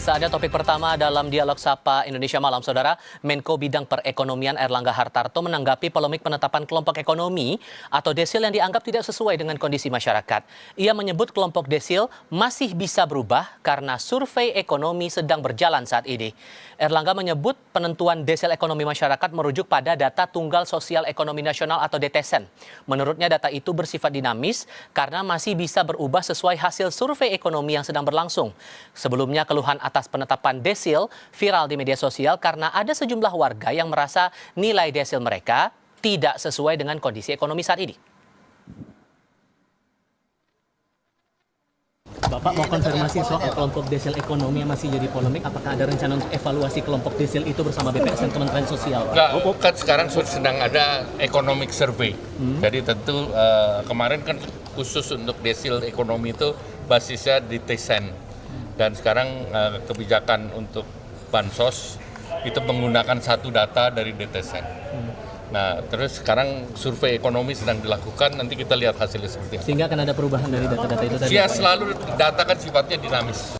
Saatnya topik pertama dalam Dialog Sapa Indonesia Malam, Saudara. Menko Bidang Perekonomian Erlangga Hartarto menanggapi polemik penetapan kelompok ekonomi atau desil yang dianggap tidak sesuai dengan kondisi masyarakat. Ia menyebut kelompok desil masih bisa berubah karena survei ekonomi sedang berjalan saat ini. Erlangga menyebut penentuan desil ekonomi masyarakat merujuk pada data Tunggal Sosial Ekonomi Nasional atau DTSEN. Menurutnya data itu bersifat dinamis karena masih bisa berubah sesuai hasil survei ekonomi yang sedang berlangsung. Sebelumnya keluhan atas penetapan desil viral di media sosial karena ada sejumlah warga yang merasa nilai desil mereka tidak sesuai dengan kondisi ekonomi saat ini. Bapak mau konfirmasi soal kelompok desil ekonomi yang masih jadi polemik. Apakah ada rencana untuk evaluasi kelompok desil itu bersama BPS dan Kementerian Sosial? Enggak, kan sekarang sedang ada economic survey. Jadi tentu kemarin kan khusus untuk desil ekonomi itu basisnya di DTSEN. Dan sekarang kebijakan untuk bansos itu menggunakan satu data dari DTSEN. Nah, terus sekarang survei ekonomi sedang dilakukan, nanti kita lihat hasilnya seperti apa. Sehingga akan ada perubahan dari data-data itu tadi? Ya, selalu data kan sifatnya dinamis.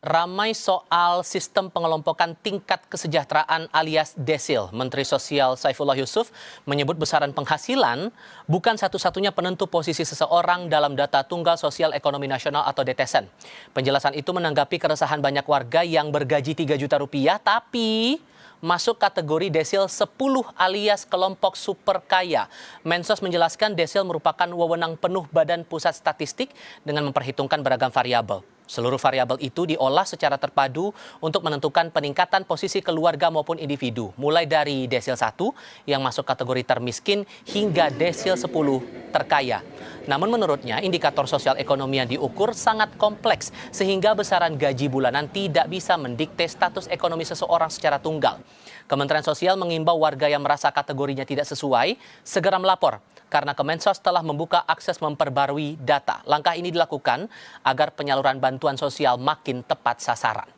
Ramai soal sistem pengelompokan tingkat kesejahteraan alias desil. Menteri Sosial Saifullah Yusuf menyebut besaran penghasilan bukan satu-satunya penentu posisi seseorang dalam data Tunggal Sosial Ekonomi Nasional atau DTSEN. Penjelasan itu menanggapi keresahan banyak warga yang bergaji 3 juta rupiah tapi masuk kategori desil 10 alias kelompok super kaya. Mensos menjelaskan desil merupakan wewenang penuh Badan Pusat Statistik dengan memperhitungkan beragam variabel. Seluruh variabel itu diolah secara terpadu untuk menentukan peningkatan posisi keluarga maupun individu, mulai dari desil 1 yang masuk kategori termiskin hingga desil 10 terkaya. Namun menurutnya indikator sosial ekonomi yang diukur sangat kompleks sehingga besaran gaji bulanan tidak bisa mendikte status ekonomi seseorang secara tunggal. Kementerian Sosial mengimbau warga yang merasa kategorinya tidak sesuai segera melapor karena Kemensos telah membuka akses memperbarui data. Langkah ini dilakukan agar penyaluran bantuan sosial makin tepat sasaran.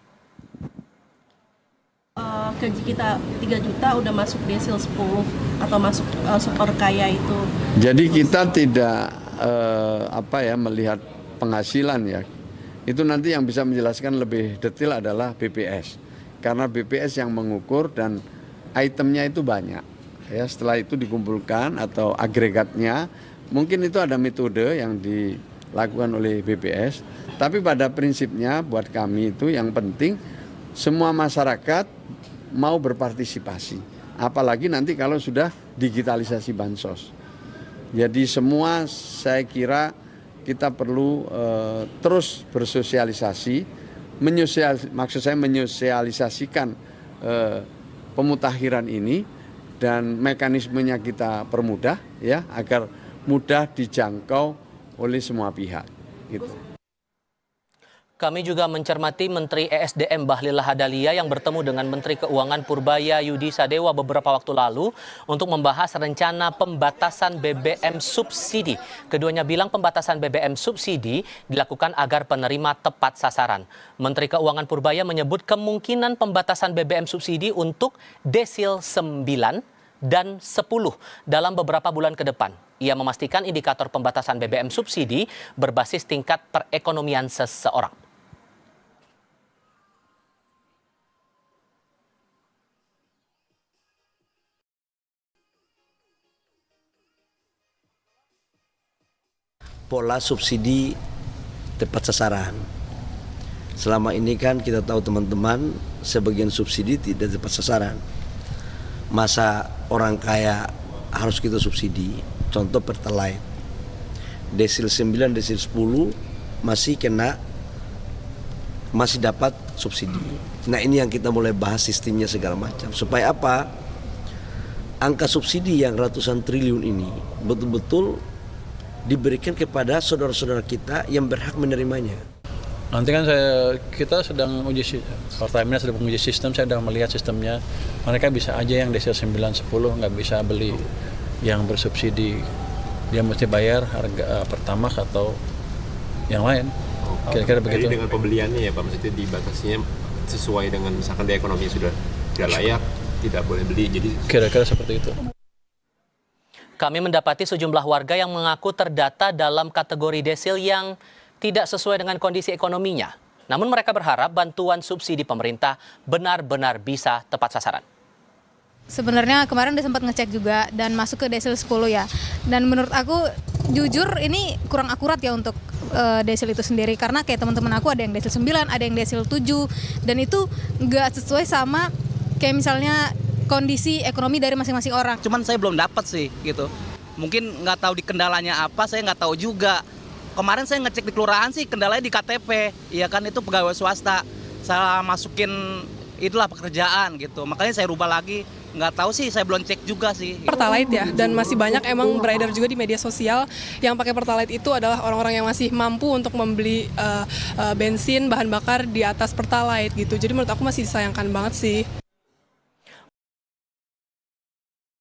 Gaji kita 3 juta udah masuk desil 10 atau masuk super kaya itu. Jadi kita tidak melihat penghasilan ya. Itu nanti yang bisa menjelaskan lebih detail adalah BPS. Karena BPS yang mengukur dan itemnya itu banyak. Ya, setelah itu dikumpulkan atau agregatnya, mungkin itu ada metode yang dilakukan oleh BPS. Tapi pada prinsipnya buat kami itu yang penting semua masyarakat mau berpartisipasi. Apalagi nanti kalau sudah digitalisasi bansos. Jadi semua saya kira kita perlu terus bersosialisasi, maksud saya menyosialisasikan pemutakhiran ini dan mekanismenya kita permudah ya agar mudah dijangkau oleh semua pihak. Gitu. Kami juga mencermati Menteri ESDM Bahlil Lahadalia yang bertemu dengan Menteri Keuangan Purbaya Yudi Sadewa beberapa waktu lalu untuk membahas rencana pembatasan BBM subsidi. Keduanya bilang pembatasan BBM subsidi dilakukan agar penerima tepat sasaran. Menteri Keuangan Purbaya menyebut kemungkinan pembatasan BBM subsidi untuk desil 9 dan 10 dalam beberapa bulan ke depan. Ia memastikan indikator pembatasan BBM subsidi berbasis tingkat perekonomian seseorang. Pola subsidi tepat sasaran. Selama ini kan kita tahu teman-teman, sebagian subsidi tidak tepat sasaran. Masa orang kaya harus kita subsidi, contoh Pertalite. Desil 9, desil 10 masih dapat subsidi. Nah ini yang kita mulai bahas sistemnya segala macam. Supaya apa? Angka subsidi yang ratusan triliun ini betul-betul diberikan kepada saudara-saudara kita yang berhak menerimanya. Nanti kan kita sedang uji, Pertamina sedang menguji sistem, saya sedang melihat sistemnya. Mereka bisa aja yang desil 9, 10 nggak bisa beli yang bersubsidi. Dia mesti bayar harga pertamax atau yang lain. Kira-kira begitu. Jadi dengan pembeliannya ya Pak, maksudnya dibatasinya sesuai dengan misalkan dia ekonomi sudah tidak layak, tidak boleh beli. Jadi kira-kira seperti itu. Kami mendapati sejumlah warga yang mengaku terdata dalam kategori desil yang tidak sesuai dengan kondisi ekonominya. Namun mereka berharap bantuan subsidi pemerintah benar-benar bisa tepat sasaran. Sebenarnya kemarin udah sempat ngecek juga dan masuk ke desil 10 ya. Dan menurut aku jujur ini kurang akurat ya untuk desil itu sendiri, karena kayak teman-teman aku ada yang desil 9, ada yang desil 7, dan itu nggak sesuai sama kayak misalnya kondisi ekonomi dari masing-masing orang. Cuman saya belum dapat sih gitu. Mungkin nggak tahu di kendalanya apa, saya nggak tahu juga. Kemarin saya ngecek di kelurahan sih kendalanya di KTP, ya kan itu pegawai swasta. Saya masukin itulah pekerjaan gitu, makanya saya rubah lagi. Nggak tahu sih, saya belum cek juga sih. Pertalite ya, dan masih banyak emang beredar juga di media sosial yang pakai Pertalite itu adalah orang-orang yang masih mampu untuk membeli bensin, bahan bakar di atas Pertalite gitu. Jadi menurut aku masih disayangkan banget sih.